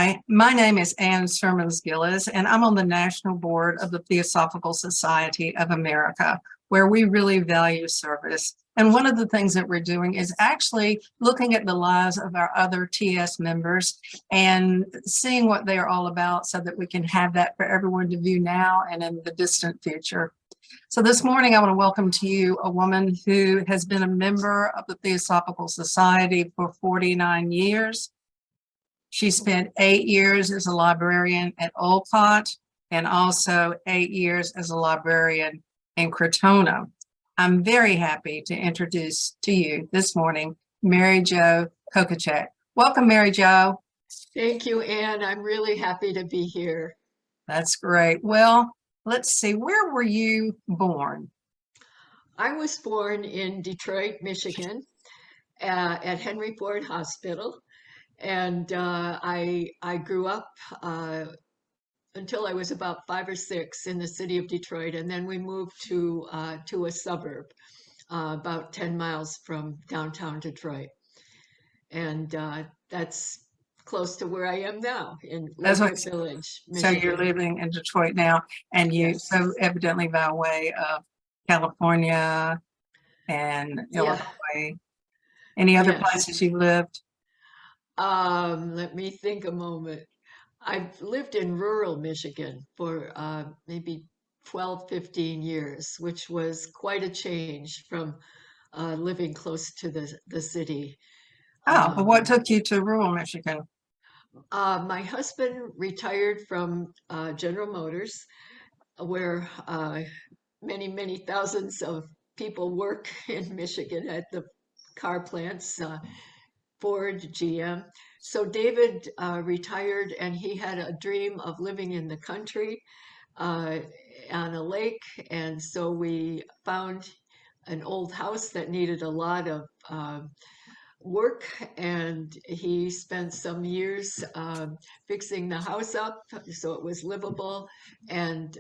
Hi, my name is Ann Sermons-Gillis, and I'm on the National Board of the Theosophical Society of America, where we really value service. And one of the things that we're doing is actually looking at the lives of our other TS members and seeing what they are all about so that we can have that for everyone to view now and in the distant future. So this morning, I want to welcome to you a woman who has been a member of the Theosophical Society for 49 years. She spent 8 years as a librarian at Olcott and also 8 years as a librarian in Krotona. I'm very happy to introduce to you this morning, Mary Jo Kokochak. Welcome, Mary Jo. Thank you, Ann. I'm really happy to be here. That's great. Well, let's see, where were you born? I was born in Detroit, Michigan, at Henry Ford Hospital. And I grew up until I was about 5 or 6 in the city of Detroit, and then we moved to a suburb about 10 miles from downtown Detroit, and that's close to where I am now in Lakewood Village, Michigan. So you're living in Detroit now, and you so evidently by way of California and Illinois. Any other places you've lived? Let me think a moment. I've lived in rural Michigan for maybe 12, 15 years, which was quite a change from living close to the city. Oh, but what took you to rural Michigan? My husband retired from General Motors, where many, many thousands of people work in Michigan at the car plants. Ford, GM. So David retired, and he had a dream of living in the country on a lake. And so we found an old house that needed a lot of work, and he spent some years fixing the house up so it was livable. And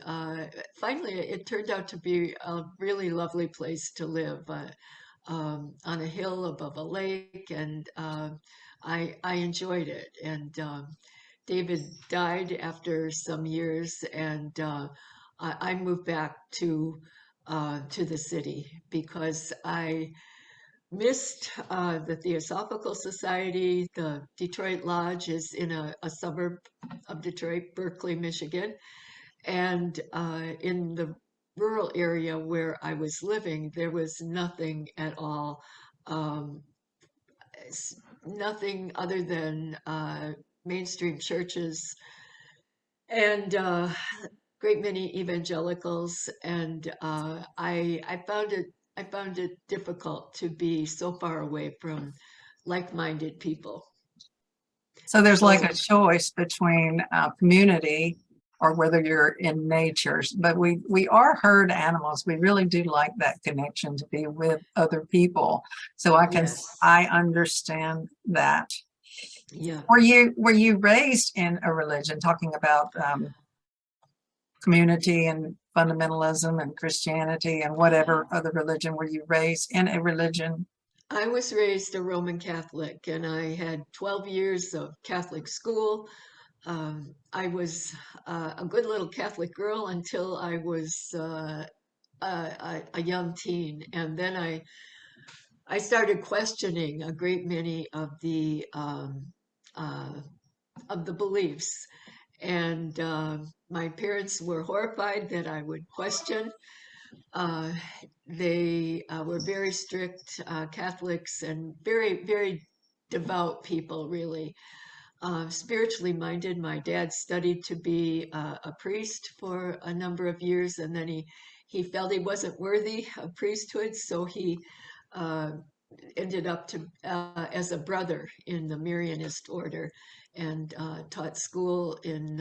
finally, it turned out to be a really lovely place to live. On a hill above a lake, and I enjoyed it. And David died after some years, and I moved back to the city because I missed the Theosophical Society. The Detroit Lodge is in a suburb of Detroit, Berkeley, Michigan, and in the rural area where I was living, there was nothing at all, nothing other than mainstream churches and great many evangelicals, and I found it difficult to be so far away from like-minded people. So there's like a choice between community or whether you're in nature, but we are herd animals. We really do like that connection to be with other people. So I understand that. Yeah. Were you raised in a religion, talking about community and fundamentalism and Christianity and whatever other religion? Were you raised in a religion? I was raised a Roman Catholic, and I had 12 years of Catholic school. I was a good little Catholic girl until I was a young teen, and then I started questioning a great many of the beliefs, and my parents were horrified that I would question. They were very strict Catholics and very, very devout people, really. Spiritually minded. My dad studied to be a priest for a number of years, and then he felt he wasn't worthy of priesthood, so he ended up as a brother in the Marianist order, and taught school in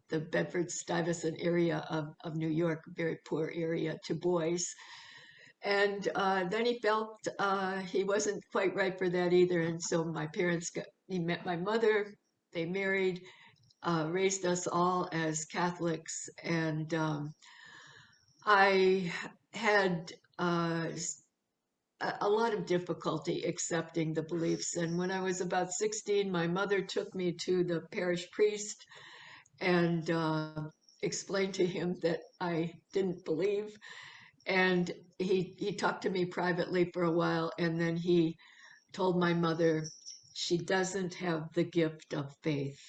the Bedford-Stuyvesant area of New York, a very poor area, to boys. And then he felt he wasn't quite right for that either, and so he met my mother. They married, raised us all as Catholics, and I had a lot of difficulty accepting the beliefs. And when I was about 16, my mother took me to the parish priest and explained to him that I didn't believe. And he talked to me privately for a while, and then he told my mother she doesn't have the gift of faith.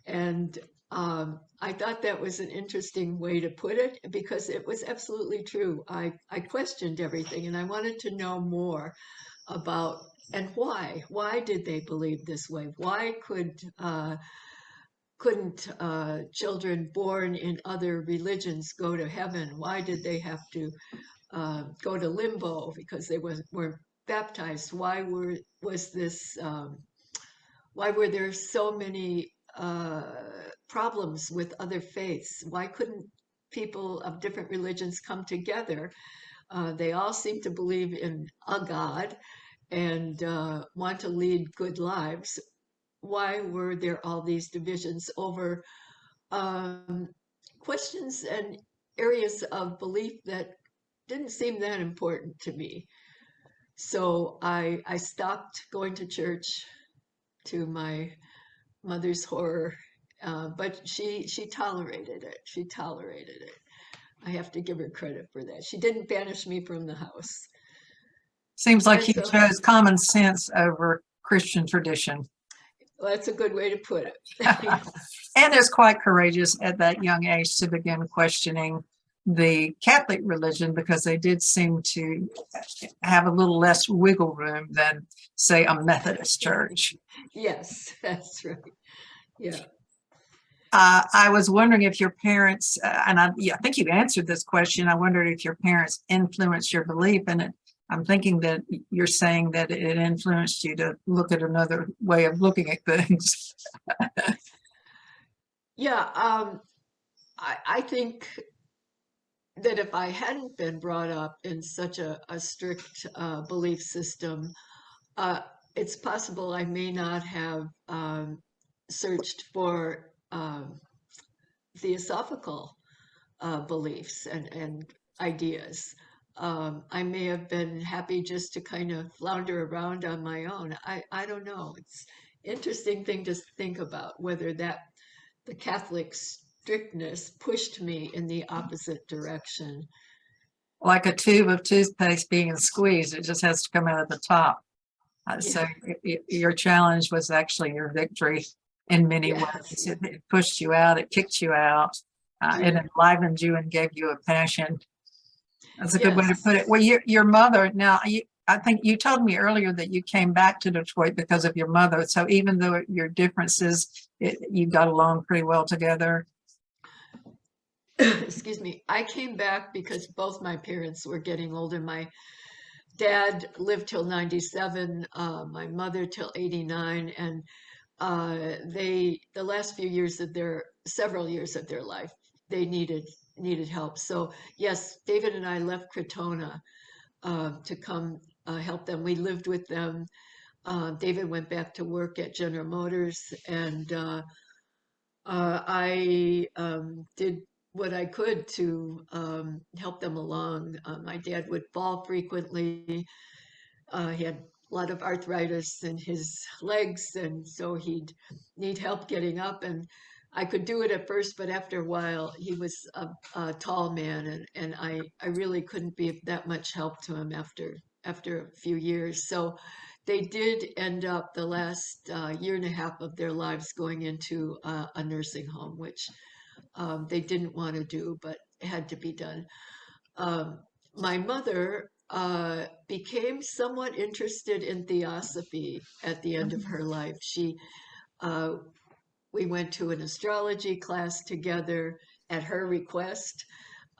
And I thought that was an interesting way to put it because it was absolutely true. I questioned everything and I wanted to know more about and why. Why did they believe this way? Why couldn't children born in other religions go to heaven? Why did they have to go to limbo because they weren't baptized? Was this? Why were there so many problems with other faiths? Why couldn't people of different religions come together? They all seem to believe in a God and want to lead good lives. Why were there all these divisions over um, questions and areas of belief that didn't seem that important to me? So I stopped going to church, to my mother's horror, but she tolerated it. She tolerated it. I have to give her credit for that. She didn't banish me from the house. Seems like And you so chose common sense over Christian tradition. well, that's a good way to put it. And it's quite courageous at that young age to begin questioning the Catholic religion because they did seem to have a little less wiggle room than, say, a Methodist church. Yes, that's right. Yeah. I was wondering if your parents, yeah, I think you answered this question. I wondered if your parents influenced your belief in it. I'm thinking that you're saying that it influenced you to look at another way of looking at things. Yeah. I think that if I hadn't been brought up in such a strict belief system, uh, it's possible I may not have searched for theosophical beliefs and ideas. I may have been happy just to kind of flounder around on my own. I don't know. It's an interesting thing to think about whether that the Catholic strictness pushed me in the opposite direction. Like a tube of toothpaste being squeezed, it just has to come out of the top. So your challenge was actually your victory in many ways. Yes. It pushed you out, it kicked you out, it enlivened you and gave you a passion. That's a good way to Yes. put it. Well, your mother, now, I think you told me earlier that you came back to Detroit because of your mother. So even though your differences, you got along pretty well together. Excuse me. I came back because both my parents were getting older. My dad lived till 97, my mother till 89, and the last few years of several years of their life, they needed help. So yes, David and I left Krotona to come help them. We lived with them. David went back to work at General Motors, and I did what I could to help them along. My dad would fall frequently. He had a lot of arthritis in his legs, and so he'd need help getting up. And I could do it at first, but after a while, he was a tall man, and I really couldn't be that much help to him after a few years. So they did end up the last year and a half of their lives going into a nursing home, which they didn't want to do, but had to be done. My mother became somewhat interested in theosophy at the end of her life. Uh, we went to an astrology class together at her request.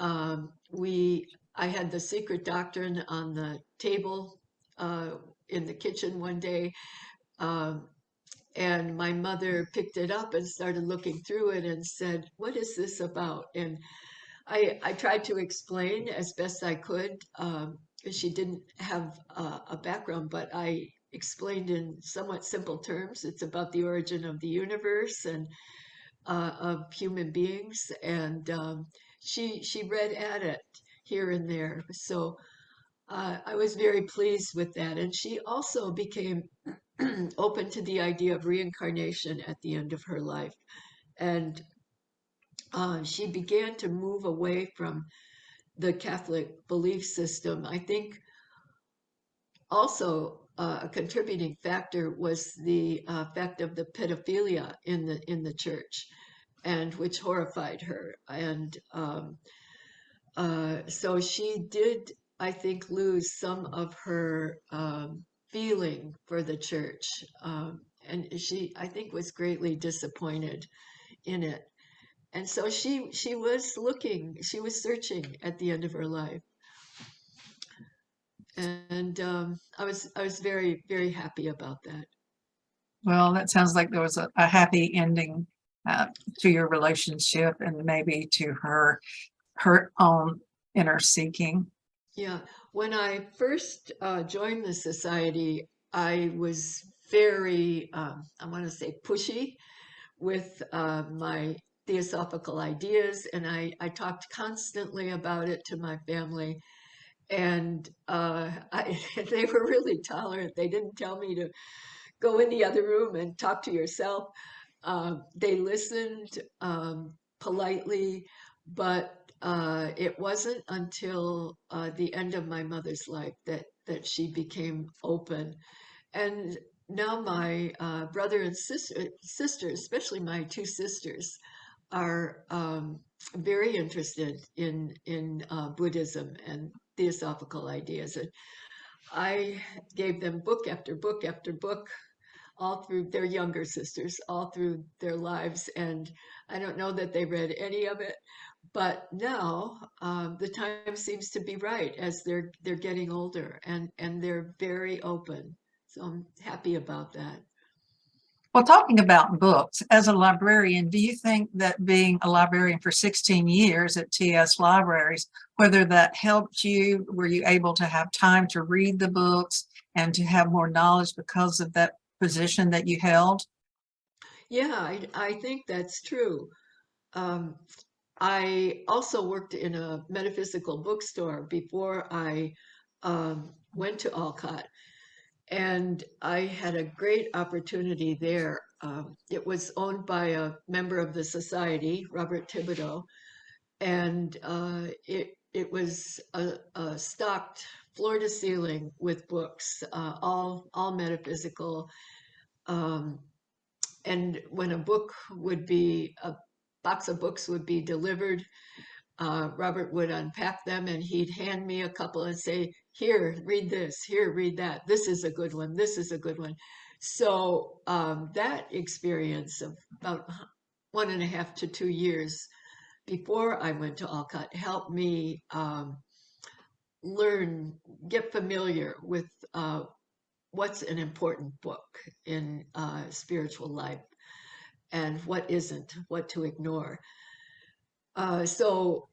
I had the secret doctrine on the table in the kitchen one day, um, and my mother picked it up and started looking through it and said, "What is this about?" And I tried to explain as best I could. She didn't have a background, but I explained in somewhat simple terms. It's about the origin of the universe and of human beings, and she read at it here and there. So I was very pleased with that. And she also became open to the idea of reincarnation at the end of her life. And she began to move away from the Catholic belief system. I think also a contributing factor was the fact of the pedophilia in the church, and which horrified her. And so she did, I think, lose some of her feeling for the church, and she, I think, was greatly disappointed in it. And so she was looking, she was searching at the end of her life. And I was very, very happy about that. Well, that sounds like there was a happy ending to your relationship and maybe to her own inner seeking. Yeah, when I first joined the society, I was very, I want to say, pushy with my theosophical ideas, and I talked constantly about it to my family. And they were really tolerant. They didn't tell me to go in the other room and talk to yourself. They listened politely, but it wasn't until the end of my mother's life that she became open. And now my brother and sisters, especially my two sisters, are very interested in Buddhism and theosophical ideas. And I gave them book after book after book all through their younger sisters, all through their lives. And I don't know that they read any of it, but now the time seems to be right as they're getting older, and they're very open. So I'm happy about that. Well, talking about books, as a librarian, do you think that being a librarian for 16 years at TS Libraries, whether that helped you, were you able to have time to read the books and to have more knowledge because of that position that you held? Yeah, I think that's true. Um, I also worked in a metaphysical bookstore before I went to Olcott, and I had a great opportunity there. It was owned by a member of the society, Robert Thibodeau, and it was a stocked floor to ceiling with books, all metaphysical. Um, and when a box of books would be delivered, Robert would unpack them and he'd hand me a couple and say, "Here, read this. Here, read that. This is a good one. This is a good one." So that experience of about 1.5 to 2 years before I went to Alcott helped me learn, get familiar with what's an important book in spiritual life and what isn't, what to ignore. So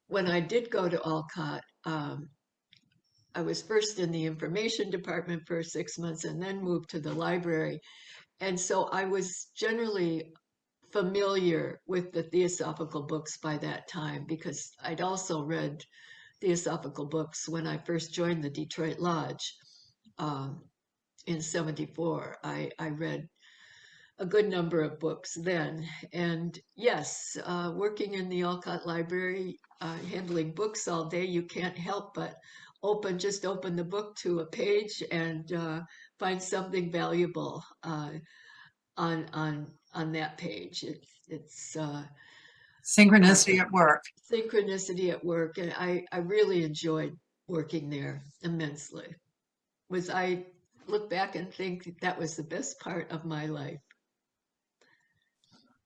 when I did go to Olcott, I was first in the information department for 6 months and then moved to the library. And so I was generally familiar with the theosophical books by that time because I'd also read theosophical books when I first joined the Detroit Lodge um, in '74. I read a good number of books then. And yes, working in the Olcott Library, handling books all day, you can't help but just open the book to a page and find something valuable on that page. It's Synchronicity at work. synchronicity at work, and I really enjoyed working there immensely. Was I look back and think that was the best part of my life.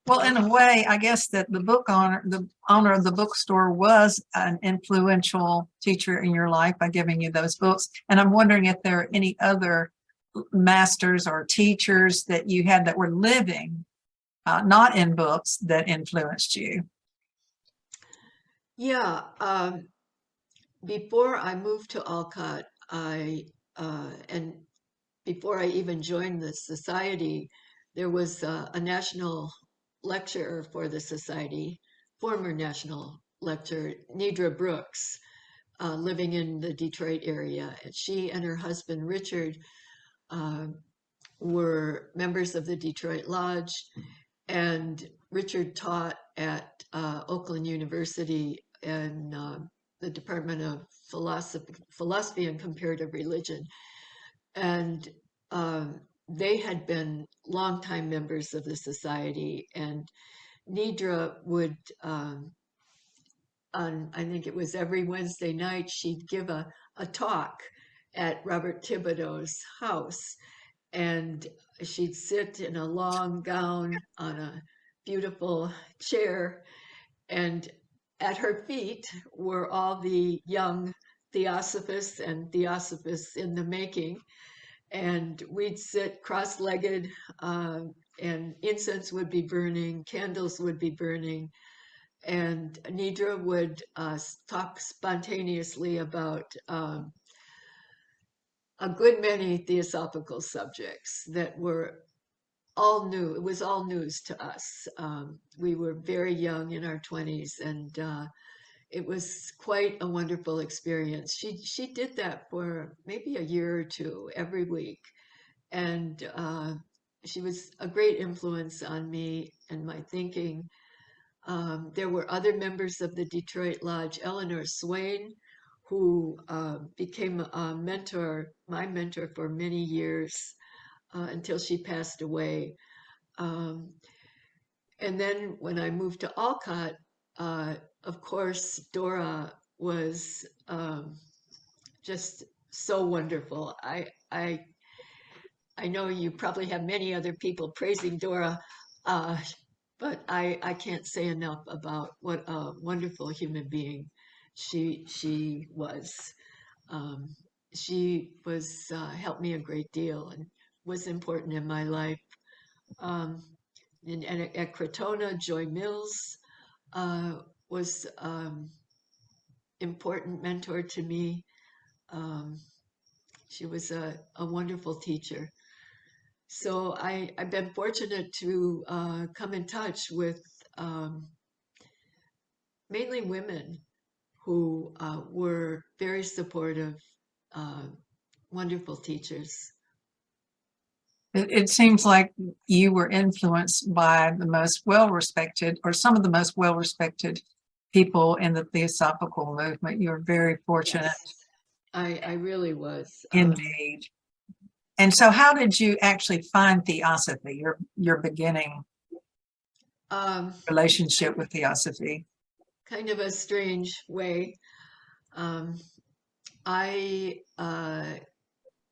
Well, in a way, I guess that the owner of the bookstore was an influential teacher in your life by giving you those books. And I'm wondering if there are any other masters or teachers that you had that were living, not in books, that influenced you. Yeah, before I moved to Alcott, and before I even joined the society, there was a national lecturer for the society, former national lecturer, Nidra Brooks. living in the Detroit area. And she and her husband, Richard, uh, were members of the Detroit Lodge. And Richard taught at Oakland University in the Department of Philosophy and Comparative Religion. And they had been longtime members of the society. And Nidra would, I think it was every Wednesday night, she'd give a talk at Robert Thibodeau's house. And she'd sit in a long gown on a beautiful chair. And at her feet were all the young theosophists and theosophists in the making. And we'd sit cross-legged, and incense would be burning, candles would be burning, and Nidra would talk spontaneously about a good many theosophical subjects that were all new. It was all news to us. We were very young, in our 20s, and it was quite a wonderful experience. She did that for maybe a year or two every week, and she was a great influence on me and my thinking. There were other members of the Detroit Lodge, Eleanor Swain, who became a mentor, my mentor for many years, until she passed away. And then when I moved to Olcott, of course, Dora was just so wonderful. I know you probably have many other people praising Dora, but I can't say enough about what a wonderful human being she was. She was helped me a great deal and was important in my life. And at Krotona, Joy Mills was important mentor to me. She was a wonderful teacher. So I've been fortunate to come in touch with mainly women who were very supportive, wonderful teachers. It seems like you were influenced by the most well-respected, or some of the most well-respected people in the Theosophical movement. You're very fortunate. Yes, I really was. Indeed. And so how did you actually find Theosophy, your beginning relationship with Theosophy? Kind of a strange way. I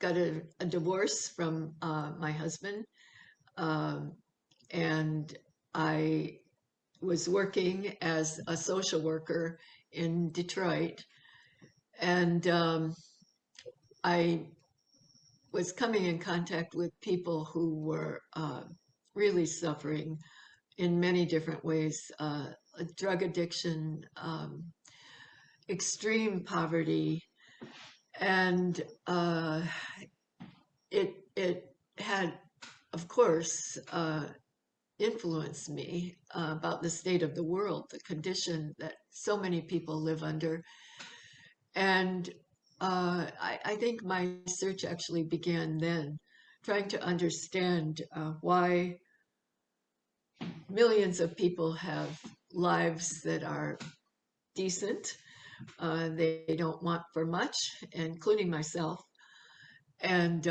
got a divorce from my husband, and I was working as a social worker in Detroit, and I was coming in contact with people who were really suffering in many different ways, drug addiction, extreme poverty, and it had, of course, influenced me about the state of the world, the condition that so many people live under. And I think my search actually began then, trying to understand why millions of people have lives that are decent. They don't want for much, including myself. And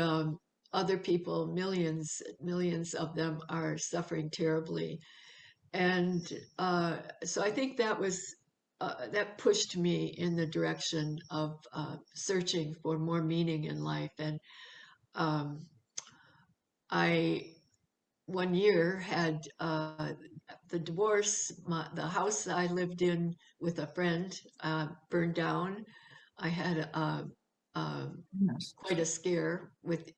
other people, millions of them are suffering terribly. And so I think that was that pushed me in the direction of searching for more meaning in life. And I, one year, had the divorce. The house I lived in with a friend burned down. I had quite a scare with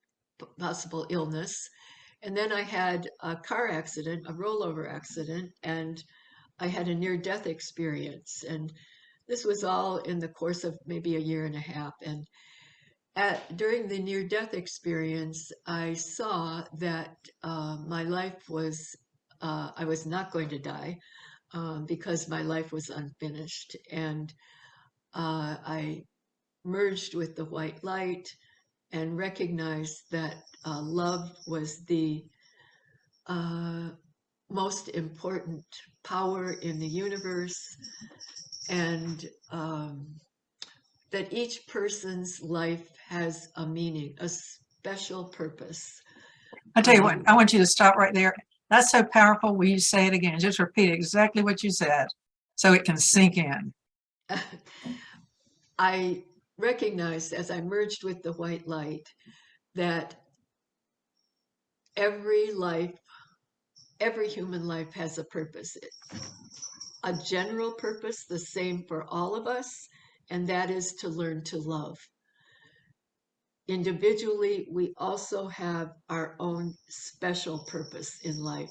possible illness. And then I had a car accident, a rollover accident, and I had a near-death experience. And this was all in the course of maybe a year and a half. And during the near-death experience, I saw that my life was, I was not going to die because my life was unfinished. And I merged with the white light and recognized that love was the most important power in the universe, and that each person's life has a meaning, a special purpose. I tell you what, I want you to stop right there. That's so powerful. Will you say it again? Just repeat exactly what you said so it can sink in. I recognized as I merged with the white light that every life, every human life has a purpose, a general purpose, the same for all of us, and that is to learn to love. Individually, we also have our own special purpose in life,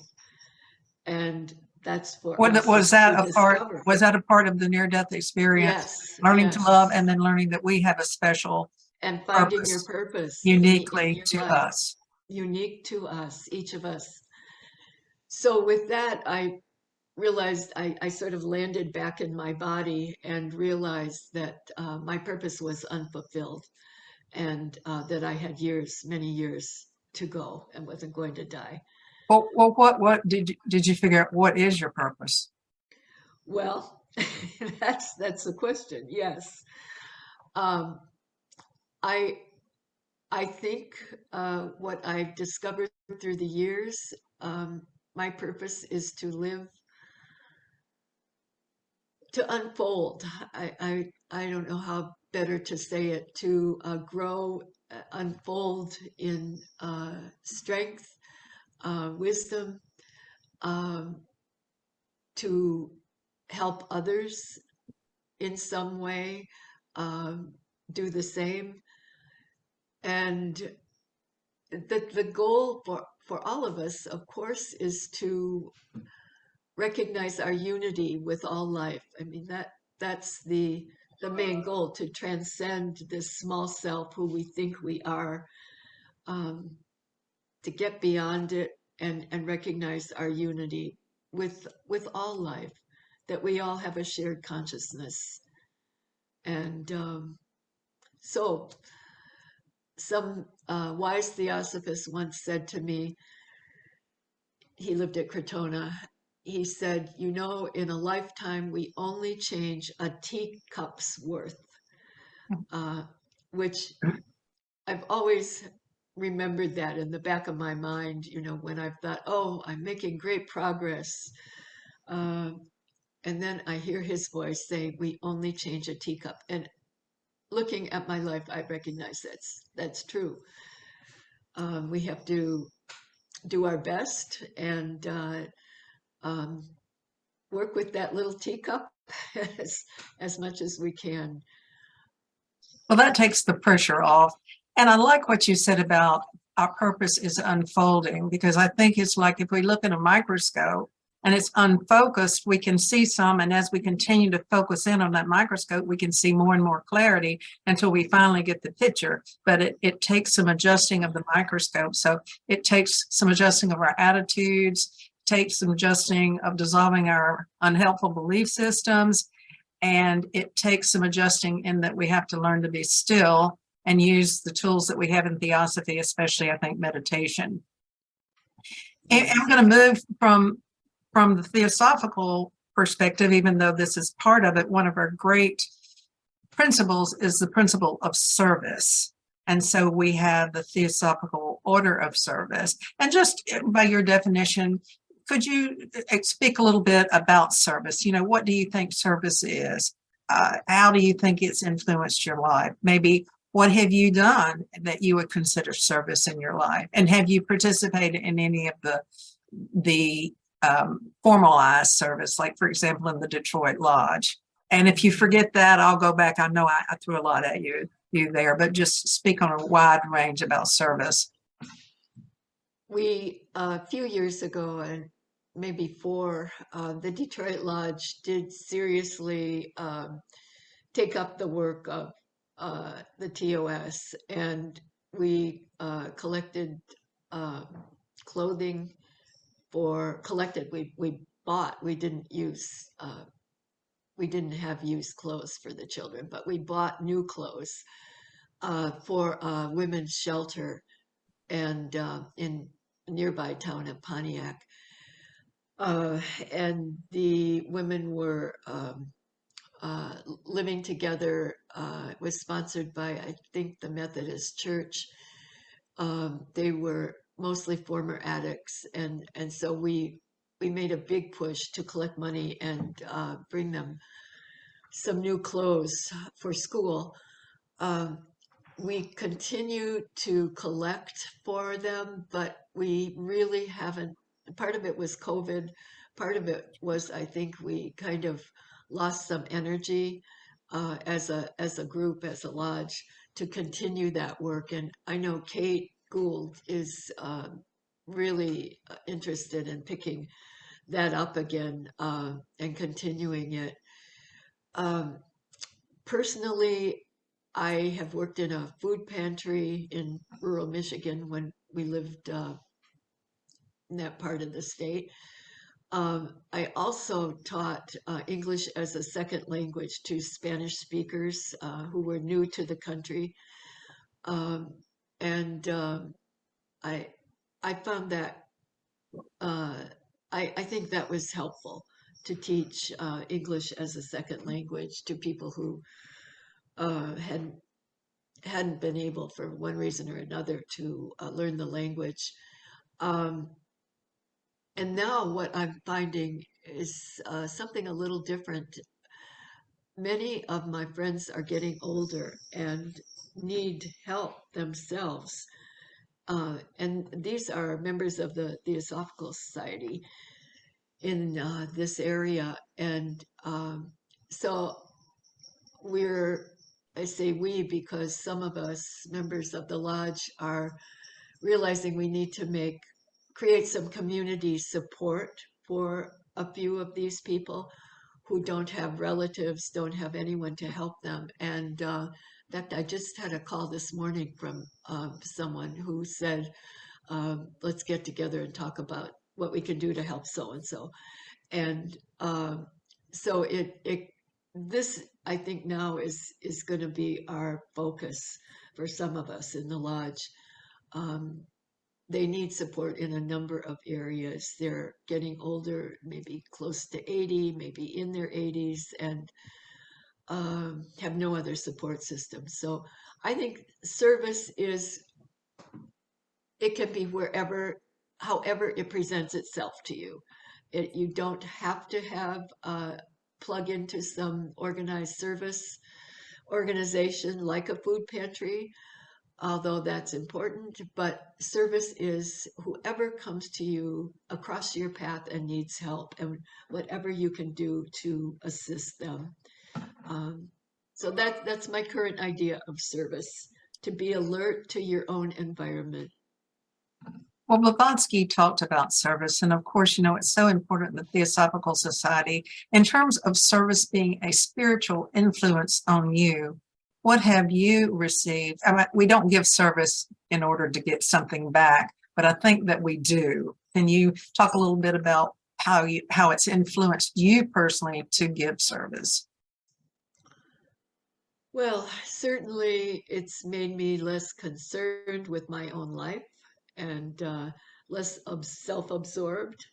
and that's for us Was to that a part? discover. Was that a part of the near-death experience? Yes, Learning to love, yes. and then learning that we have a special And finding your purpose purpose in uniquely your to life, us. unique to us, each of us. So with that, I realized I sort of landed back in my body and realized that my purpose was unfulfilled, and that I had years, many years to go and wasn't going to die. Well, what did you figure out? What is your purpose? Well, that's the question. Yes, um, I I think what I've discovered through the years, my purpose is to live, to unfold. I don't know how better to say it, to grow, unfold in strength, wisdom, um, to help others in some way, do the same. And the goal for all of us, of course, is to recognize our unity with all life. I mean, that's the main goal, to transcend this small self who we think we are, um, to get beyond it and recognize our unity with all life, that we all have a shared consciousness. And so some wise theosophist once said to me, he lived at Krotona, he said, you know, in a lifetime, we only change a teacup's worth, uh, which I've always remembered that in the back of my mind, you know, when I've thought, oh, I'm making great progress. Uh, and then I hear his voice say, we only change a teacup. And looking at my life, I recognize that's true. We have to do our best and um, work with that little teacup as much as we can. Well, that takes the pressure off. And I like what you said about our purpose is unfolding, because I think it's like if we look at a microscope and it's unfocused, we can see some. And as we continue to focus in on that microscope, we can see more and more clarity until we finally get the picture. But it takes some adjusting of the microscope. So it takes some adjusting of our attitudes, takes some adjusting of dissolving our unhelpful belief systems. And it takes some adjusting in that we have to learn to be still and use the tools that we have in Theosophy, especially, I think, meditation. And I'm going to move from the Theosophical perspective, even though this is part of it. One of our great principles is the principle of service. And so we have the Theosophical order of service. And just by your definition, could you speak a little bit about service? You know, what do you think service is? How do you think it's influenced your life? Maybe what have you done that you would consider service in your life? And have you participated in any of the formalized service, like, for example, in the Detroit Lodge? And if you forget that, I'll go back. I know I threw a lot at you there, but just speak on a wide range about service. We, a few years ago, and maybe four, the Detroit Lodge did seriously take up the work of the TOS, and we collected clothing we bought, we didn't use we didn't have used clothes for the children, but we bought new clothes for a women's shelter and in a nearby town of Pontiac. Uh, and the women were living together. It was sponsored by, I think, the Methodist Church. They were mostly former addicts, and so we made a big push to collect money and bring them some new clothes for school. Um, we continue to collect for them, but we really haven't. Part of it was COVID. Part of it was, I think, we kind of lost some energy as a group, as a lodge, to continue that work. And I know Kate Gould is really interested in picking that up again and continuing it. Um, Personally, I have worked in a food pantry in rural Michigan when we lived in that part of the state. I also taught English as a second language to Spanish speakers who were new to the country. Um, and I, I found that, uh, I think that was helpful to teach English as a second language to people who hadn't been able for one reason or another to learn the language. Um, and now what I'm finding is something a little different. Many of my friends are getting older and need help themselves. And these are members of the Theosophical Society in this area. And so we're, I say we because some of us members of the lodge are realizing we need to create some community support for a few of these people who don't have relatives, don't have anyone to help them. And in fact, I just had a call this morning from someone who said, let's get together and talk about what we can do to help so and so. And so this I think now is going to be our focus for some of us in the lodge. Um, they need support in a number of areas. They're getting older, maybe close to 80, maybe in their 80s, and have no other support system. So I think service it can be wherever, however it presents itself to you. You don't have to have plug into some organized service organization like a food pantry, although that's important. But service is whoever comes to you across your path and needs help, and whatever you can do to assist them. Um, so that's my current idea of service, to be alert to your own environment. Well, Blavatsky talked about service, and of course, it's so important in the Theosophical Society in terms of service being a spiritual influence on you. What have you received? I mean, we don't give service in order to get something back, but I think that we do. Can you talk a little bit about how it's influenced you personally to give service? Well, certainly it's made me less concerned with my own life and less self-absorbed.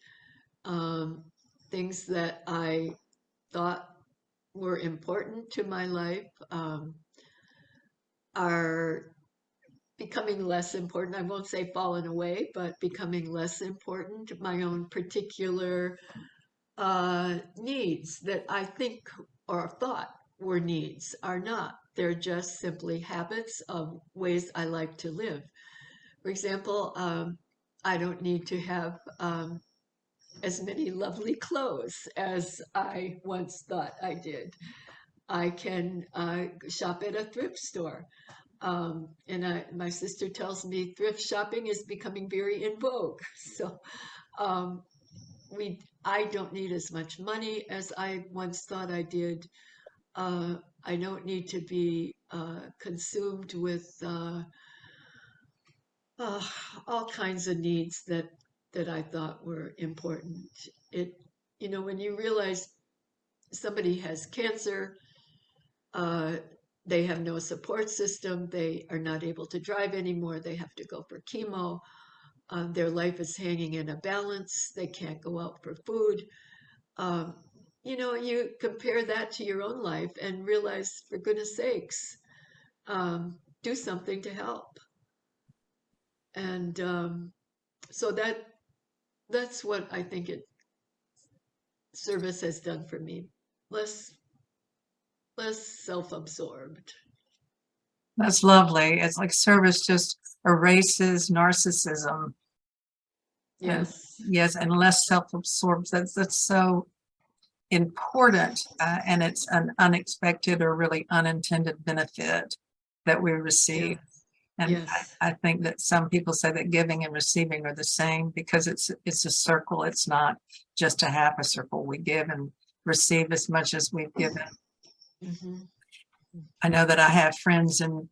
Um, Things that I thought were important to my life are becoming less important. I won't say fallen away, but becoming less important. My own particular needs that I think or thought were needs are not. They're just simply habits of ways I like to live. For example, I don't need to have as many lovely clothes as I once thought I did. I can shop at a thrift store. My sister tells me thrift shopping is becoming very in vogue. So um, I don't need as much money as I once thought I did. I don't need to be consumed with uh, all kinds of needs that I thought were important. It, when you realize somebody has cancer, they have no support system, they are not able to drive anymore, they have to go for chemo, their life is hanging in a balance, they can't go out for food. Um, you compare that to your own life and realize, for goodness sakes, do something to help. And so that's what I think service has done for me. Less less self-absorbed. That's lovely. It's like service just erases narcissism. And Yes. yes, and less self-absorbed. That's so important, and it's an unexpected or really unintended benefit that we Yeah. receive. And Yes. I think that some people say that giving and receiving are the same because it's a circle. It's not just a half a circle. We give and receive as much as we've given. Mm-hmm. I know that I have friends and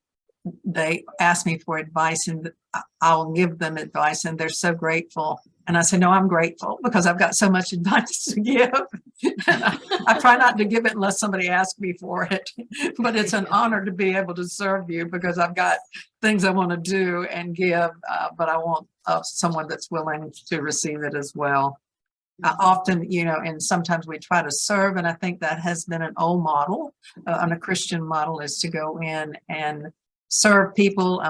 they ask me for advice and I'll give them advice and they're so grateful. And I say, no, I'm grateful because I've got so much advice to give. And I try not to give it unless somebody asks me for it. But it's an honor to be able to serve you because I've got things I want to do and give, but I want someone that's willing to receive it as well. Often, and sometimes we try to serve, and I think that has been an old model, and a Christian model is to go in and serve people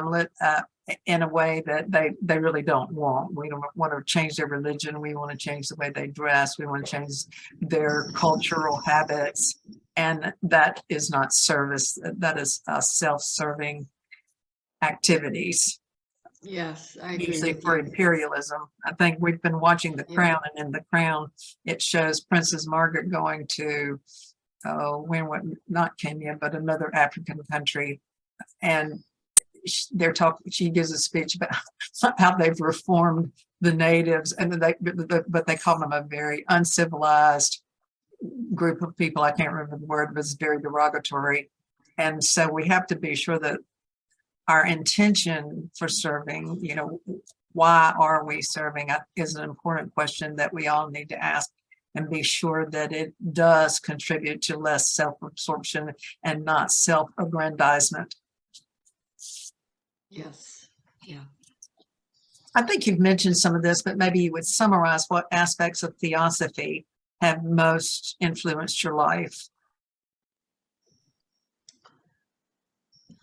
in a way that they really don't want. We don't want to change their religion. We want to change the way they dress. We want to change their cultural habits, and that is not service. That is self-serving activities. Yes, I agree Usually with for you. imperialism. I think we've been watching The Yeah. Crown, and in The Crown, it shows Princess Margaret going to, not Kenya, but another African country. And she gives a speech about how they've reformed the natives, and but they call them a very uncivilized group of people. I can't remember the word, but it's very derogatory. And so we have to be sure that our intention for serving, why are we serving is an important question that we all need to ask and be sure that it does contribute to less self-absorption and not self-aggrandizement. Yes. Yeah. I think you've mentioned some of this, but maybe you would summarize what aspects of theosophy have most influenced your life.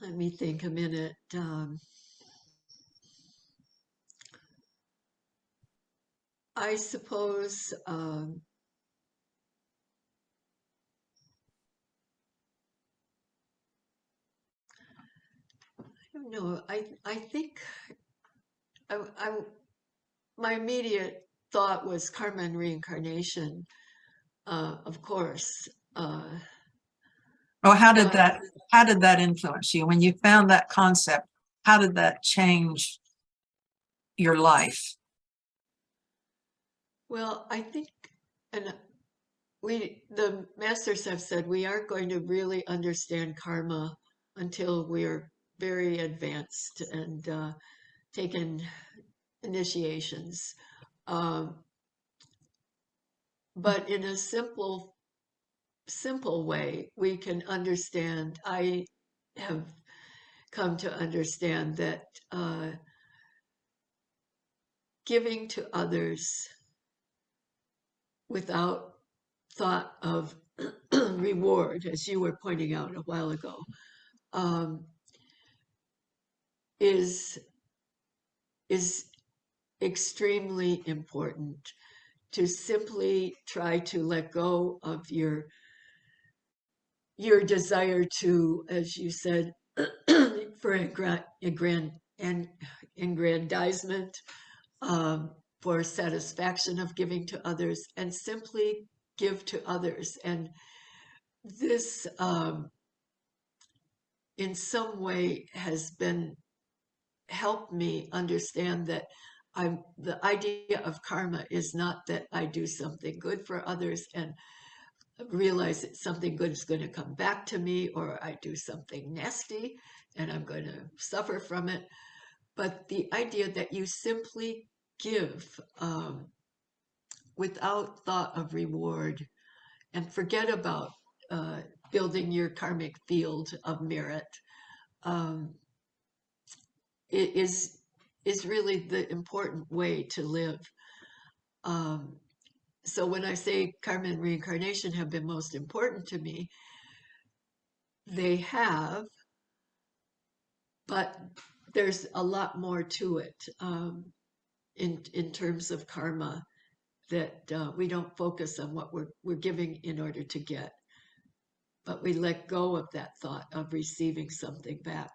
Let me think a minute. I suppose I don't know. I think I my immediate thought was karma and reincarnation, of course. Or how did But that influence you when you found that concept? How did that change your life? well, I think, and the masters have said we aren't going to really understand karma until we're very advanced and taken initiations. Um, but in a simple way, we can understand. I have come to understand that giving to others without thought of reward, as you were pointing out a while ago, um, is is extremely important. To simply try to let go of your desire to, as you said, for and aggrandizement, for satisfaction of giving to others, and simply give to others. And this, in some way, has been helped me understand that the idea of karma is not that I do something good for others and realize that something good is going to come back to me, or I do something nasty and I'm going to suffer from it. But the idea that you simply give without thought of reward and forget about building your karmic field of merit. Um, it is really the important way to live. Um, so when I say karma and reincarnation have been most important to me, they have, but there's a lot more to it in terms of karma that we don't focus on what we're giving in order to get, but we let go of that thought of receiving something back.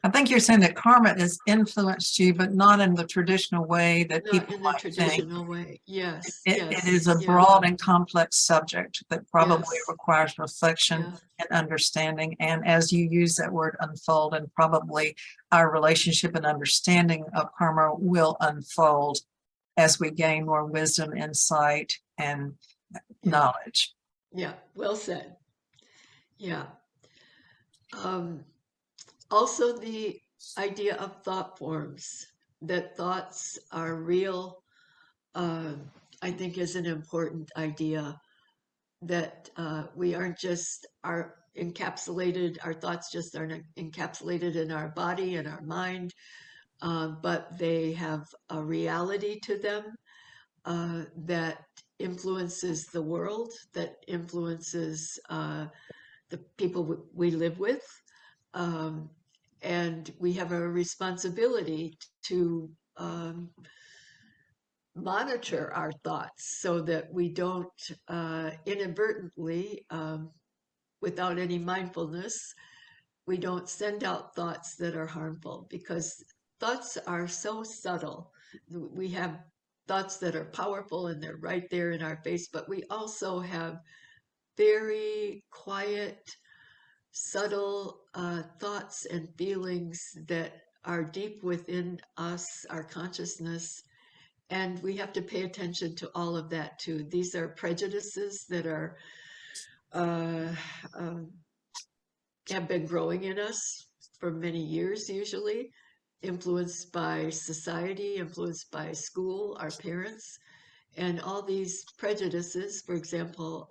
I think you're saying that karma has influenced you, but not in the traditional way that Not people in the might think. traditional way. Yes, It is a yes, yeah, broad and complex subject that probably yes, requires reflection yeah, and understanding. And as you use that word unfold, and probably our relationship and understanding of karma will unfold as we gain more wisdom, insight, and knowledge. yeah. Well said. Yeah. Also, the idea of thought forms, that thoughts are real, I think is an important idea, that we aren't just our thoughts just aren't encapsulated in our body and our mind, but they have a reality to them that influences the world, that influences the people we live with. Um, and we have a responsibility to monitor our thoughts so that we don't inadvertently, without any mindfulness, we don't send out thoughts that are harmful, because thoughts are so subtle. We have thoughts that are powerful and they're right there in our face, but we also have very quiet, subtle thoughts and feelings that are deep within us, our consciousness, and we have to pay attention to all of that too. These are prejudices that are uh, um, have been growing in us for many years, usually influenced by society, influenced by school, our parents, and all these prejudices. For example,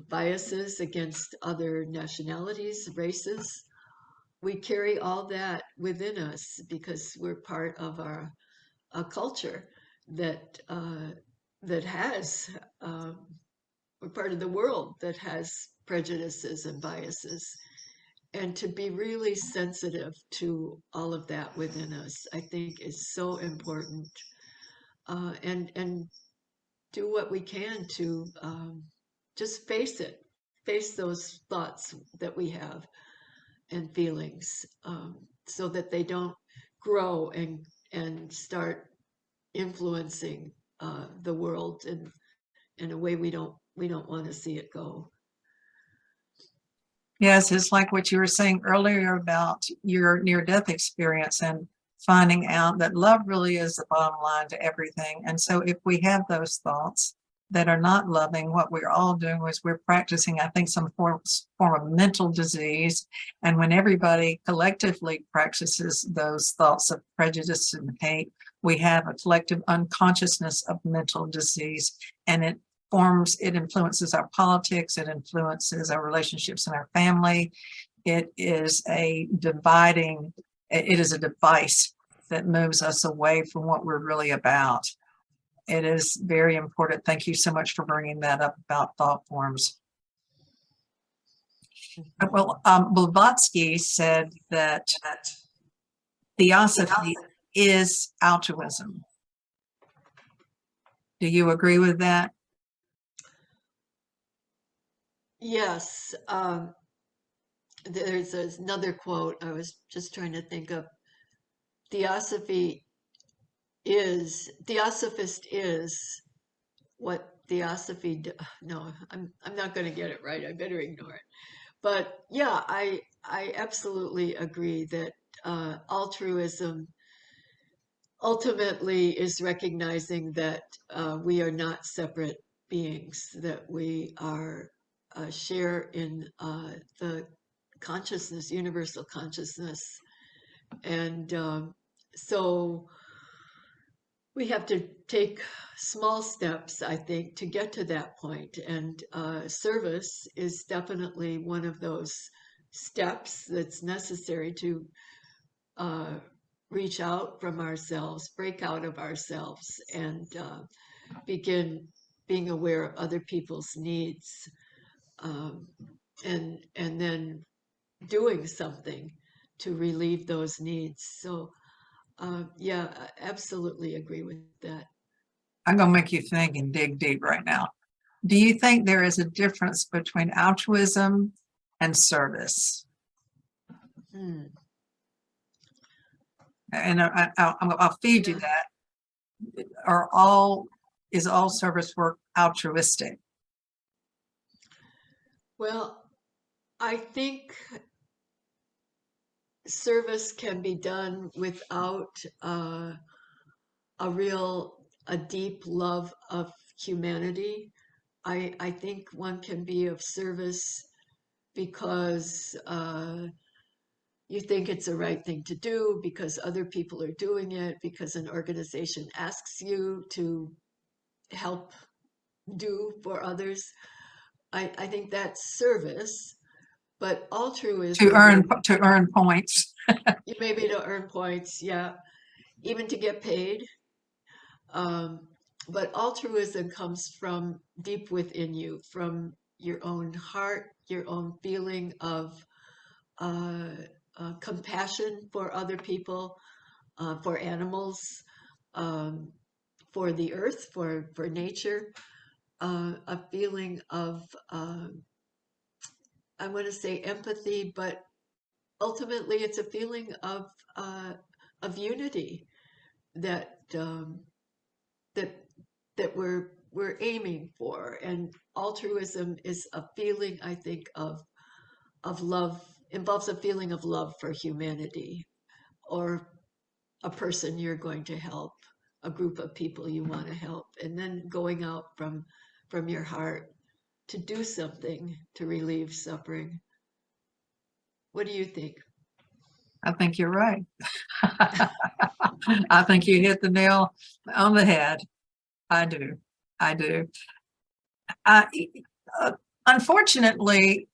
biases against other nationalities, races. We carry all that within us because we're part of a culture that that has we're part of the world that has prejudices and biases. And to be really sensitive to all of that within us, I think, is so important. And do what we can to just face those thoughts that we have and feelings, so that they don't grow and start influencing the world in a way we don't want to see it go. Yes, it's like what you were saying earlier about your near-death experience and finding out that love really is the bottom line to everything. And so if we have those thoughts that are not loving, what we're all doing is we're practicing, I think, some form of mental disease. And when everybody collectively practices those thoughts of prejudice and hate, we have a collective unconsciousness of mental disease, and it influences our politics, it influences our relationships in our family. It is a device that moves us away from what we're really about. It is very important. Thank you so much for bringing that up about thought forms. Well, Blavatsky said that Theosophy is altruism. Do you agree with that? Yes. There's another quote I was just trying to think of. Theosophist is what theosophy no, I'm not going to get it right. I better ignore it. But yeah, I absolutely agree that altruism ultimately is recognizing that we are not separate beings, that we are share in the consciousness, universal consciousness. And so we have to take small steps, I think, to get to that point. And service is definitely one of those steps that's necessary to uh, reach out from ourselves, break out of ourselves, and begin being aware of other people's needs, um, and then doing something to relieve those needs. So yeah, I absolutely agree with that. I'm going to make you think and dig deep right now. Do you think there is a difference between altruism and service? Hmm. And I'll feed you Yeah. that. Is all service work altruistic? Well, I think service can be done without a deep love of humanity. I think one can be of service because you think it's the right thing to do, because other people are doing it, because an organization asks you to help do for others. I think that's service, but altruism would To earn points. maybe to earn points, yeah, even to get paid. Um, but altruism comes from deep within you, from your own heart, your own feeling of uh, compassion for other people, for animals, um, for the earth, for nature, a feeling of, I want to say empathy, but ultimately it's a feeling of unity that that that we're aiming for. And altruism is a feeling, I think, of love, involves a feeling of love for humanity, or a person you're going to help, a group of people you want to help, and then going out from your heart to do something to relieve suffering. What do you think? I think you're right. I think you hit the nail on the head. I do. I do. Uh, Unfortunately,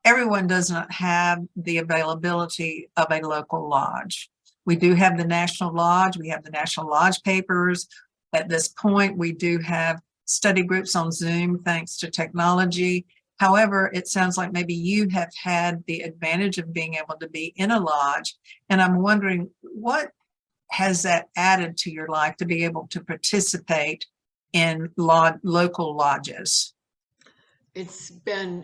everyone does not have the availability of a local lodge. We do have the National Lodge. We have the National Lodge papers. At this point, we do have study groups on Zoom thanks to technology. However, it sounds like maybe you have had the advantage of being able to be in a lodge. And I'm wondering, what has that added to your life to be able to participate in local lodges? It's been,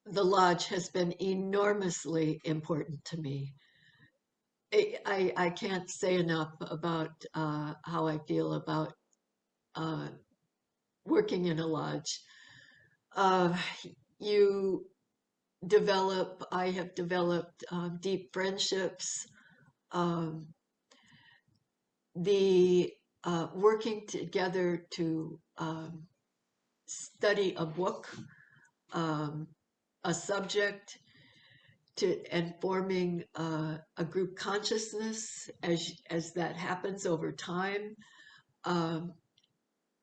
the lodge has been enormously important to me. I can't say enough about how I feel about uh, working in a lodge. Uh, you I have developed deep friendships. Um, the working together to study a book, um, a subject, and forming a group consciousness as that happens over time, um,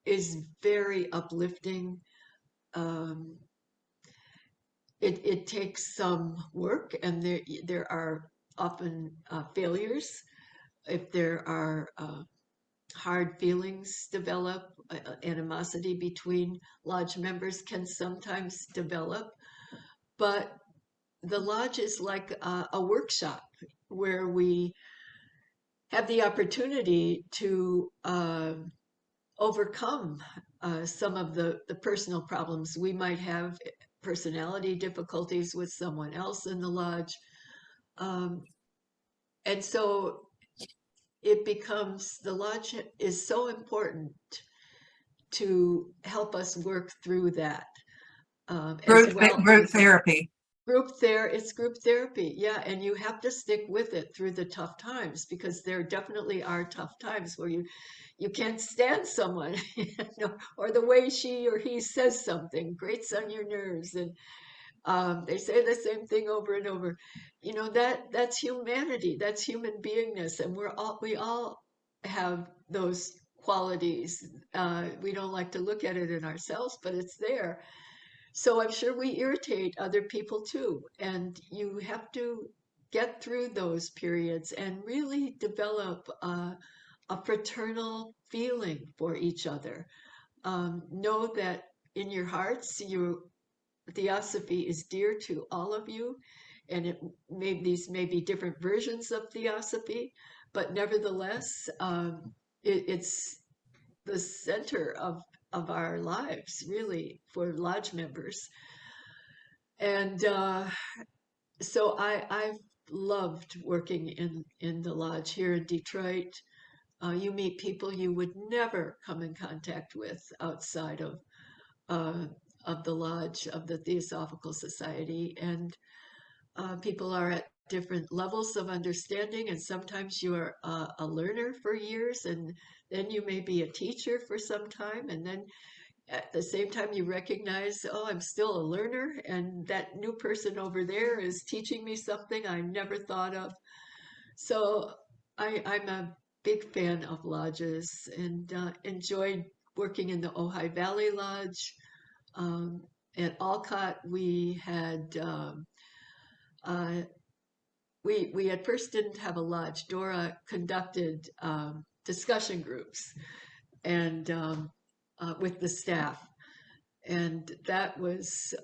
is very uplifting. Um, it takes some work, and there are often failures. If there are hard feelings develop, animosity between lodge members can sometimes develop, but the lodge is like a workshop where we have the opportunity to overcome some of the personal problems we might have, personality difficulties with someone else in the lodge. Um, and so it becomes, the lodge is so important to help us work through that, as well Group as therapy. it's group therapy. Yeah, and you have to stick with it through the tough times, because there definitely are tough times where you can't stand someone, you know, or the way she or he says something grates on your nerves, and they say the same thing over and over. You know, that's humanity, that's human beingness, and we all have those qualities. We don't like to look at it in ourselves, but it's there. So I'm sure we irritate other people too. And you have to get through those periods and really develop a fraternal feeling for each other. Know that in your hearts, your Theosophy is dear to all of you, and these may be different versions of Theosophy, but nevertheless, it's the center of our lives, really, for lodge members. And so I've loved working in the lodge here in Detroit. You meet people you would never come in contact with outside of the lodge of the Theosophical Society, and people are at different levels of understanding, and sometimes you are a learner for years, and then you may be a teacher for some time, and then at the same time you recognize, oh, I'm still a learner, and that new person over there is teaching me something I never thought of. So I'm a big fan of lodges, and enjoyed working in the Ojai Valley Lodge. At Olcott, we had we at first didn't have a lodge. Dora conducted discussion groups and with the staff, and that was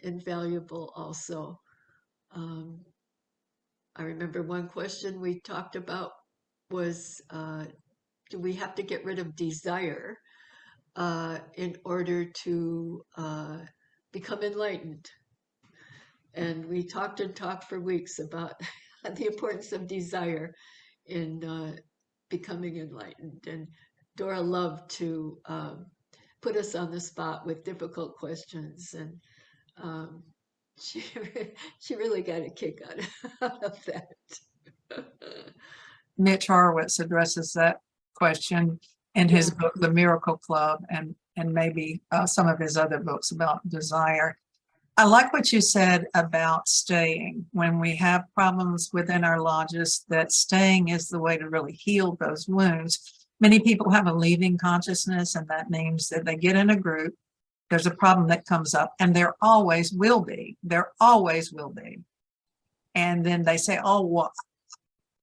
invaluable also. I remember one question we talked about was, do we have to get rid of desire in order to become enlightened? And we talked and talked for weeks about the importance of desire in becoming enlightened. And Dora loved to put us on the spot with difficult questions, and she she really got a kick out of that. Mitch Horowitz addresses that question in his Yeah. book, The Miracle Club, and maybe some of his other books about desire. I like what you said about staying. When we have problems within our lodges, that staying is the way to really heal those wounds. Many people have a leaving consciousness, and that means that they get in a group, there's a problem that comes up, and there always will be. And then they say, oh, well,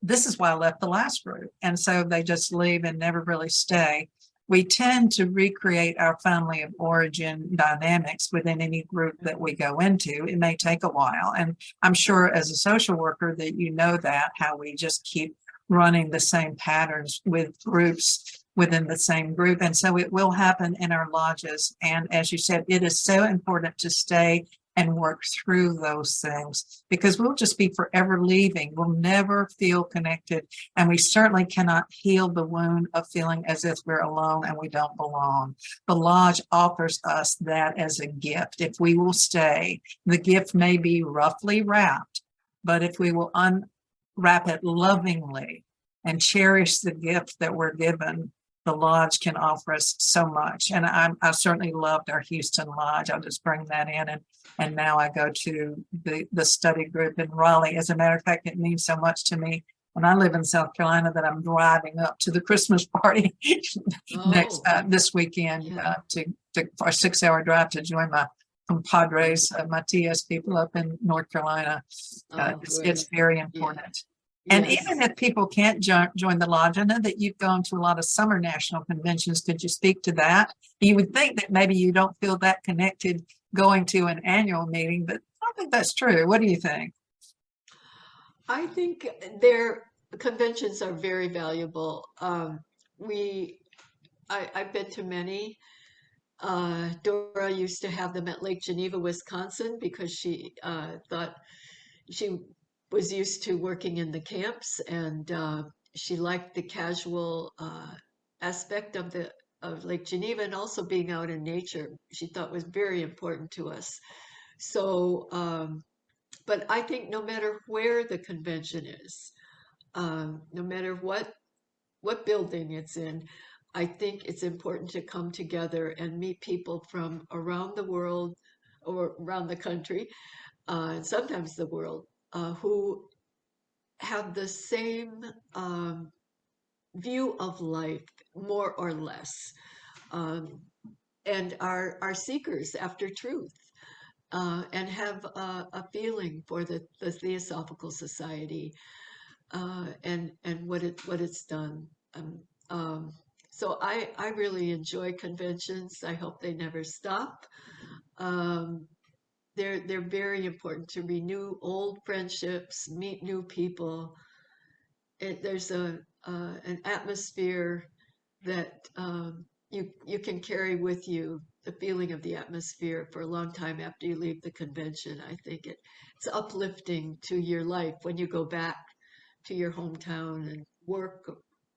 this is why I left the last group. And so they just leave and never really stay. We tend to recreate our family of origin dynamics within any group that we go into. It may take a while. And I'm sure as a social worker that you know that, how we just keep running the same patterns with groups within the same group. And so it will happen in our lodges. And as you said, it is so important to stay and work through those things, because we'll just be forever leaving. We'll never feel connected. And we certainly cannot heal the wound of feeling as if we're alone and we don't belong. The lodge offers us that as a gift. If we will stay, the gift may be roughly wrapped, but if we will unwrap it lovingly and cherish the gift that we're given, the lodge can offer us so much. And I certainly loved our Houston lodge. I'll just bring that in. And now I go to the study group in Raleigh. As a matter of fact, it means so much to me when I live in South Carolina that I'm driving up to the Christmas party this weekend for a 6-hour drive to join my compadres, my TS people up in North Carolina. It's very important. Yeah. And even if people can't join the lodge, I know that you've gone to a lot of summer national conventions. Could you speak to that? You would think that maybe you don't feel that connected going to an annual meeting, but I don't think that's true. What do you think? I think their conventions are very valuable. I've been to many. Dora used to have them at Lake Geneva, Wisconsin, because she thought she was used to working in the camps, and she liked the casual aspect of Lake Geneva, and also being out in nature. She thought was very important to us. So, but I think no matter where the convention is, no matter what building it's in, I think it's important to come together and meet people from around the world or around the country, and sometimes the world, who have the same view of life, more or less, um, and are seekers after truth, and have a feeling for the Theosophical Society, and what it's done. Um, um, so I really enjoy conventions. I hope they never stop. Um, they're very important to renew old friendships, meet new people. There's an atmosphere that you can carry with you, the feeling of the atmosphere for a long time after you leave the convention. I think it's uplifting to your life when you go back to your hometown and work,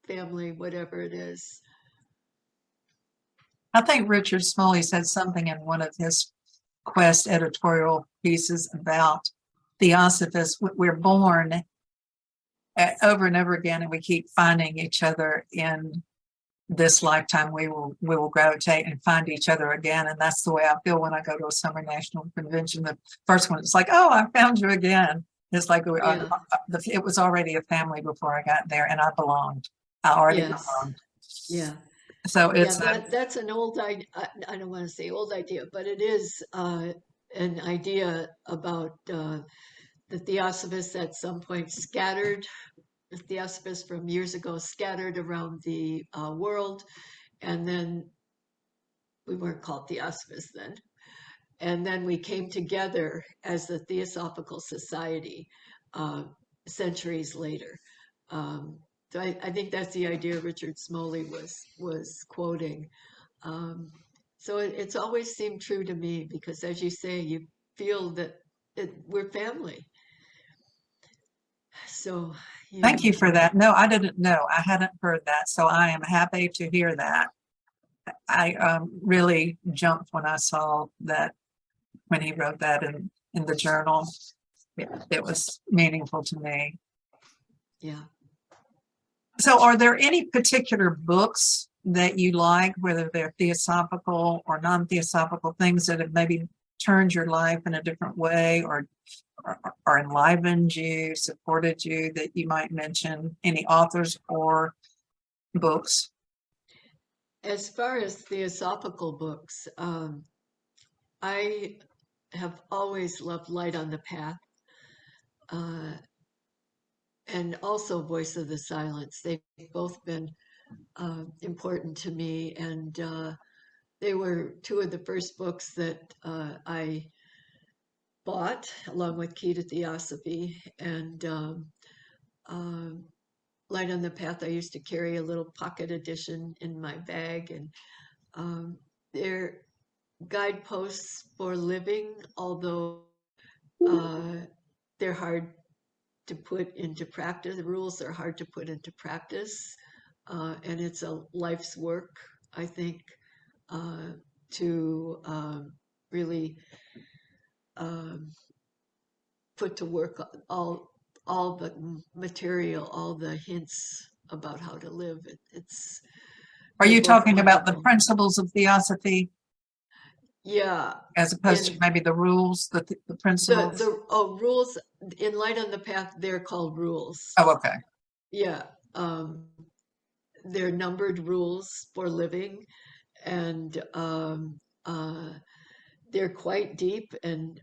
family, whatever it is. I think Richard Smalley said something in one of his Quest editorial pieces about Theosophists. We're born over and over again, and we keep finding each other in this lifetime. We will gravitate and find each other again, and that's the way I feel when I go to a summer national convention. The first one, it's like, oh, I found you again. It's like Yeah. it was already a family before I got there, and I belonged. I already Yes. belonged. Yeah. So Yeah. it's That's an old idea. I don't want to say old idea, but it is an idea about the Theosophists at some point scattered, the Theosophists from years ago scattered around the world, and then we weren't called Theosophists then. And then we came together as the Theosophical Society uh, centuries later. Um, so I think that's the idea Richard Smalley was quoting. Um, so it's always seemed true to me because, as you say, you feel that we're family. So, Thank yeah, you for that. No, I didn't know. I hadn't heard that, so I am happy to hear that. I really jumped when I saw that when he wrote that in the journal. It was meaningful to me. yeah. So are there any particular books that you like, whether they're theosophical or non-theosophical, things that have maybe turned your life in a different way or enlivened you, supported you, that you might mention? Any authors or books? As far as theosophical books, I have always loved Light on the Path, uh, and also Voice of the Silence. They've both been important to me, and they were two of the first books that I bought, along with Key to Theosophy. And um, Light on the Path, I used to carry a little pocket edition in my bag, and they're guideposts for living, although uh, they're hard to put into practice. The rules are hard to put into practice, and it's a life's work, I think, uh, to really um, put to work all the material, all the hints about how to live. Are They're you both talking about the wonderful. principles of theosophy Yeah, as opposed to in maybe the rules, the principles? the rules in Light on the Path, they're called rules. Oh, okay. Yeah, they're numbered rules for living, and they're quite deep. And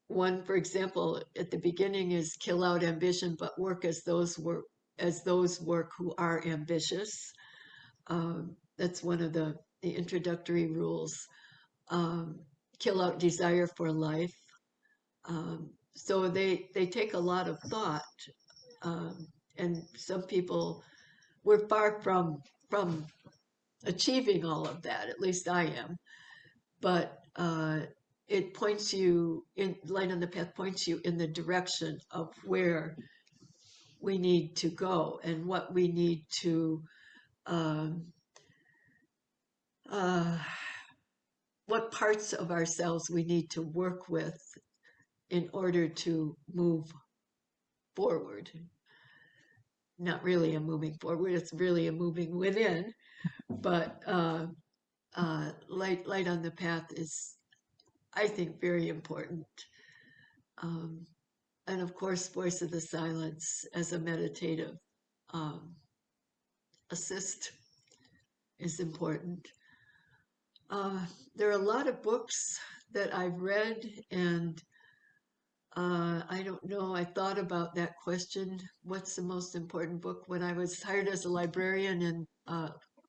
one, for example, at the beginning is kill out ambition, but work as those work who are ambitious. That's one of the introductory rules. Um, Kill out desire for life. So they take a lot of thought, um, and some people we're far from achieving all of that. At least I am, but it points you in Light on the Path points you in the direction of where we need to go and what we need to um, uh, what parts of ourselves we need to work with in order to move forward. Not really a moving forward, it's really a moving within, but light on the path is, I think, very important. Um, and of course, Voice of the Silence as a meditative um, assist is important. There are a lot of books that I've read, and I don't know, I thought about that question, what's the most important book? When I was hired as a librarian and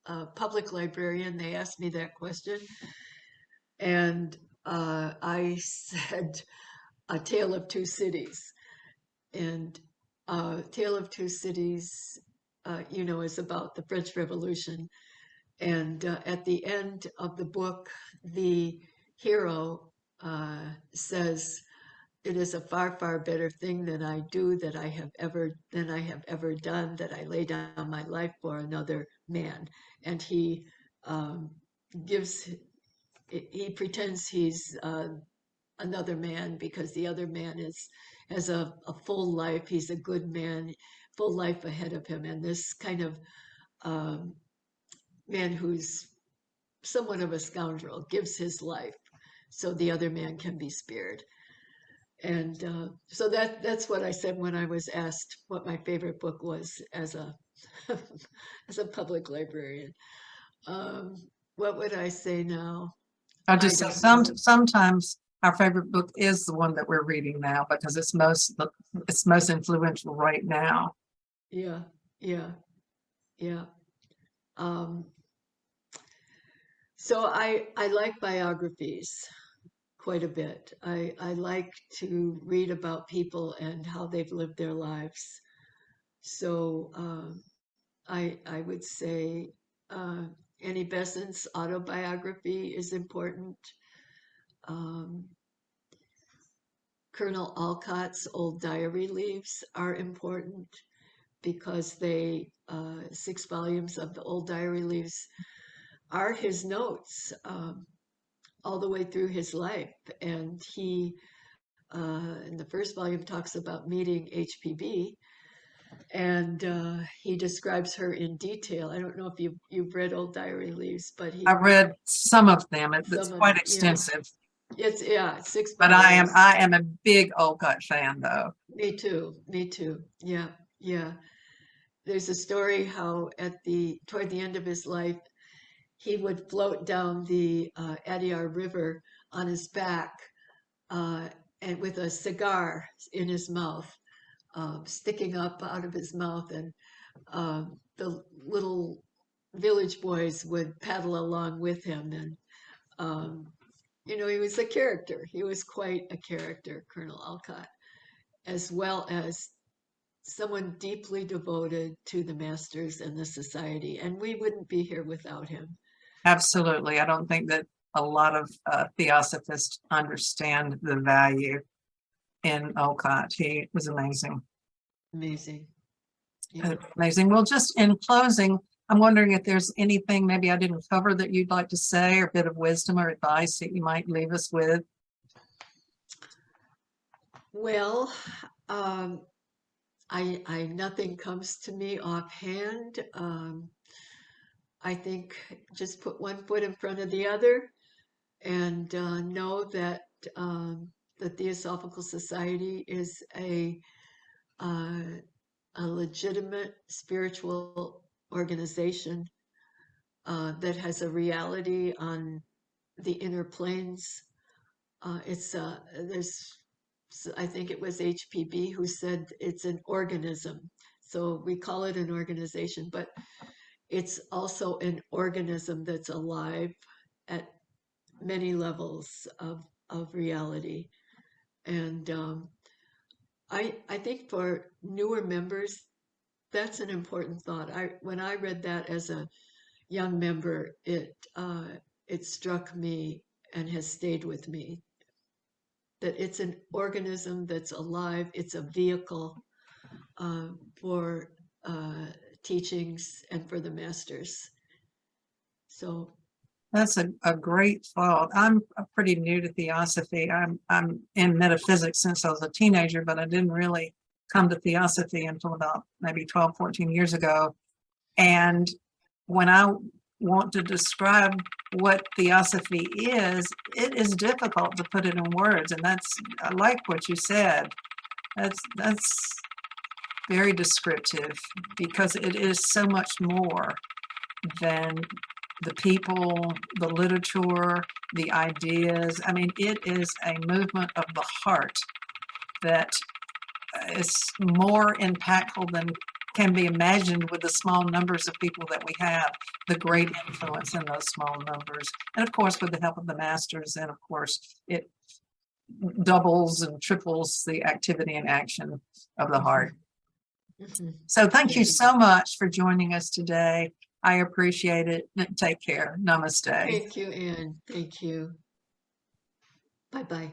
a public librarian, they asked me that question. And I said, A Tale of Two Cities. And Tale of Two Cities, is about the French Revolution. And at the end of the book, the hero says, "It is a far, far better thing than I do that I have ever done, that I lay down my life for another man." And he gives he pretends he's another man because the other man has a full life. He's a good man, full life ahead of him, and this kind of man who's somewhat of a scoundrel gives his life so the other man can be spared. And so that's what I said when I was asked what my favorite book was as a as a public librarian. What would I say now? I just say sometimes our favorite book is the one that we're reading now because it's most influential right now. Yeah, yeah, yeah. So I like biographies quite a bit. I like to read about people and how they've lived their lives. So I would say Annie Besant's autobiography is important. Colonel Olcott's old diary leaves are important because 6 volumes of the old diary leaves are his notes all the way through his life. And he, in the first volume, talks about meeting HPB, and he describes her in detail. I don't know if you've read old diary leaves, but I've read some of them. It's quite extensive. Yeah. It's 6 But volumes. I am a big Olcott fan, though. Me too. Yeah, yeah. There's a story how toward the end of his life, he would float down the Adyar River on his back and with a cigar in his mouth, sticking up out of his mouth, and the little village boys would paddle along with him. And he was a character. He was quite a character, Colonel Olcott, as well as someone deeply devoted to the masters and the society. And we wouldn't be here without him. Absolutely. I don't think that a lot of Theosophists understand the value in Olcott. He was amazing. Amazing. Yeah. Amazing. Well, just in closing, I'm wondering if there's anything maybe I didn't cover that you'd like to say, or a bit of wisdom or advice that you might leave us with. Well, nothing comes to me offhand. I think just put one foot in front of the other and know that the Theosophical Society is a legitimate spiritual organization that has a reality on the inner planes. I think it was HPB who said it's an organism. So we call it an organization, but it's also an organism that's alive at many levels of reality. And I think for newer members, that's an important thought. When I read that as a young member, it struck me and has stayed with me, that it's an organism that's alive. It's a vehicle for teachings and for the masters. So that's a great thought. I'm pretty new to Theosophy. I'm in metaphysics since I was a teenager, but I didn't really come to Theosophy until about maybe 12, 14 years ago. And when I want to describe what Theosophy is, it is difficult to put it in words. And I like what you said. That's very descriptive, because it is so much more than the people, the literature, the ideas. I mean, it is a movement of the heart that is more impactful than can be imagined with the small numbers of people that we have, the great influence in those small numbers. And of course, with the help of the masters, and of course, it doubles and triples the activity and action of the heart. So thank you so much for joining us today. I appreciate it. Take care. Namaste. Thank you, Anne. Thank you. Bye-bye.